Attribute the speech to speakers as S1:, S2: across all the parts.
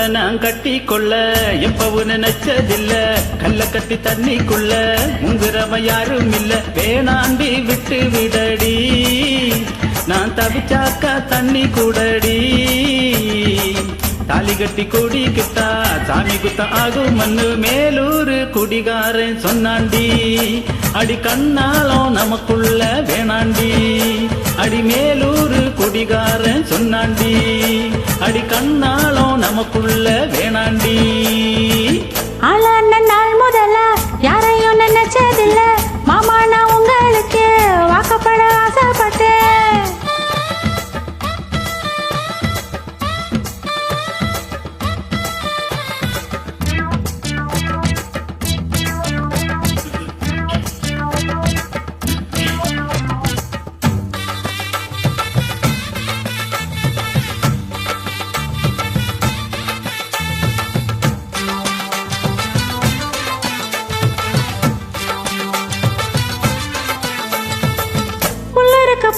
S1: உன்னை நான் கட்டி கொள்ள எப்பவும் நினைச்சதில்ல. கல்ல கட்டி தண்ணிக்குள்ள முங்குறவ யாரும் இல்ல. வேணாண்டி விட்டு விடடி, நான் தவிச்சாக்கா தண்ணி கூடடி. தாலி கட்டி கொடி கிட்டா சாமி குத்த ஆகும் மண்ணு. மேலூரு குடிகாரன் சொன்னாண்டி, அடி கண்ணாலும் நமக்குள்ள வேணாண்டி. அடி மேலூரு குடிகாரன் சொன்னாண்டி, அடி கண்ணாலும் நமக்குள்ள வேணாண்டி.
S2: ஆளான நாள் முதல்ல யாரையும் நினைச்சதில்ல. மாமா நான் உங்களுக்கு வாக்கப்பட ஆசைப்பட்டேன்.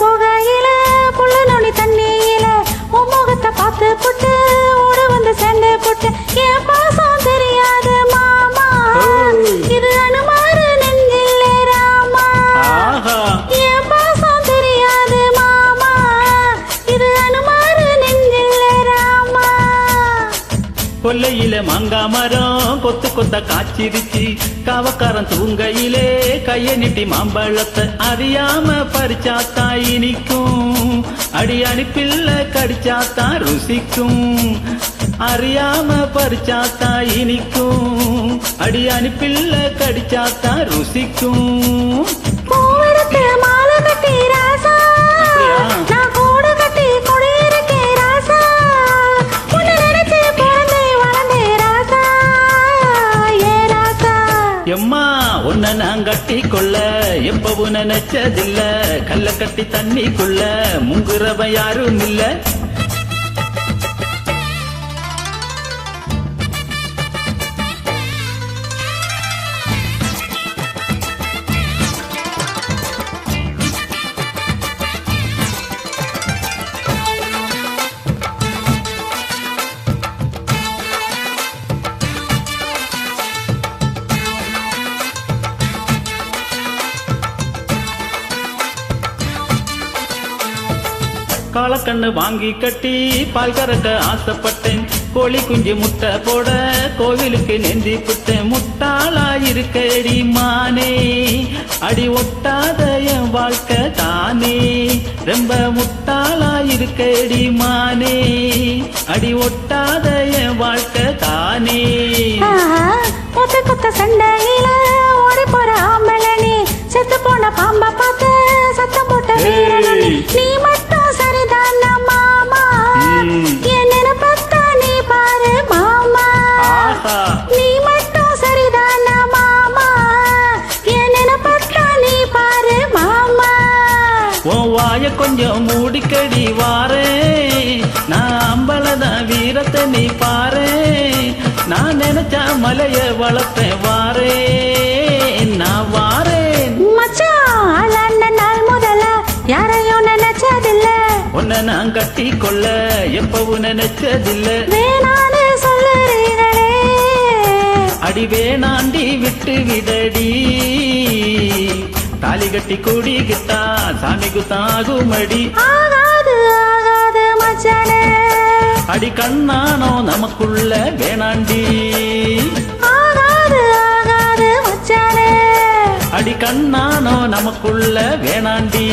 S2: போகையில புள்ள நோனி தண்ணியில உன் முகத்தை பார்த்து புட்டு ஓட வந்து சேர்ந்து புட்டு. என் பாசம் தெரியாது மாமா, இது அனுமாரு நெஞ்சில்ல ராமா. என் பாசம் தெரியாது மாமா, இது அனுமாரு நெஞ்சில்ல ராமா.
S1: கொல்லையில மாங்கா மரம் கொத்து கொத்த காய்ச்சிருச்சு. காவக்காரன் தூங்கையிலே கைய நீட்டி மாம்பழத்தை அறியாம பறிச்சாத்தா இனிக்கும். அடி அனுப்பில்ல கடிச்சாத்தா ருசிக்கும். அறியாம பறிச்சாத்தா இனிக்கும். அடி அனுப்பில்ல கடிச்சாத்தா ருசிக்கும்.
S2: பூவெடுத்து மாலை கட்டி ராசா, நான் கூட கட்டி கொடியிருக்கேன் ராசா. உன்னை நினைச்சு பிறந்தே வளர்ந்தே ராசா, ஏ ராசா.
S1: எம்மா உன்னை நான் கட்டி கொள்ள எப்பவும் நினைச்சதில்ல. கல்ல கட்டி தண்ணிக்குள்ள முங்குறவ யாரும் இல்ல. காலக்கண்ணு வாங்கி கட்டி பால் கறக்க ஆசைப்பட்டேன். கோழி குஞ்சு முட்டை போட கோவிலுக்கு நெந்தி புட்டேன். முட்டாளா இருக்கடி மானே, அடி ஒட்டாத என் வாழ்க்கை தானே. ரொம்ப முட்டாளா இருக்கடி மானே, அடி ஒட்டாத என் வாழ்க்கை தானே.
S2: கொத்த கொத்த சண்டையில ஓடி போற ஆம்பளனி, செத்து போன பாம்ப பார்த்து சத்தம் போட்ட வீரனி. நீ மட்டும் சரிதான் மாமா, என் நினைப்பத்தா நீ பாரு மாமா. நீ மட்டும் சரிதான் மாமா, என் நினைப்பத்தா நீ பாரு மாமா.
S1: உன் வாய கொஞ்சம் மூடிக்கடி வாரே, நான் அம்பலதான் வீரத்தை நீ பாரு. நான் நினைச்சா மலைய வளர்த்தேன் வாரே, நான் வாரேன்.
S2: மச்சான் ஆளான நாள் முதல்ல யாரையும் நினைச்சதில்ல.
S1: உன்னை நான் கட்டி கொள்ள எப்பவும் நினைச்சதில்ல.
S2: வேணான்னு சொல்லுறீங்களே,
S1: அடி வேணாண்டி விட்டு விடடி. தாலி கட்டி கூடி கிட்டா சாமி குத்தாகுமடி.
S2: ஆகாது ஆகாது மச்சானே,
S1: அடி கண்ணானோ நமக்குள்ள வேணாண்டி.
S2: ஆகாது ஆகாது மச்சானே,
S1: அடி கண்ணானோ நமக்குள்ள வேணாண்டி.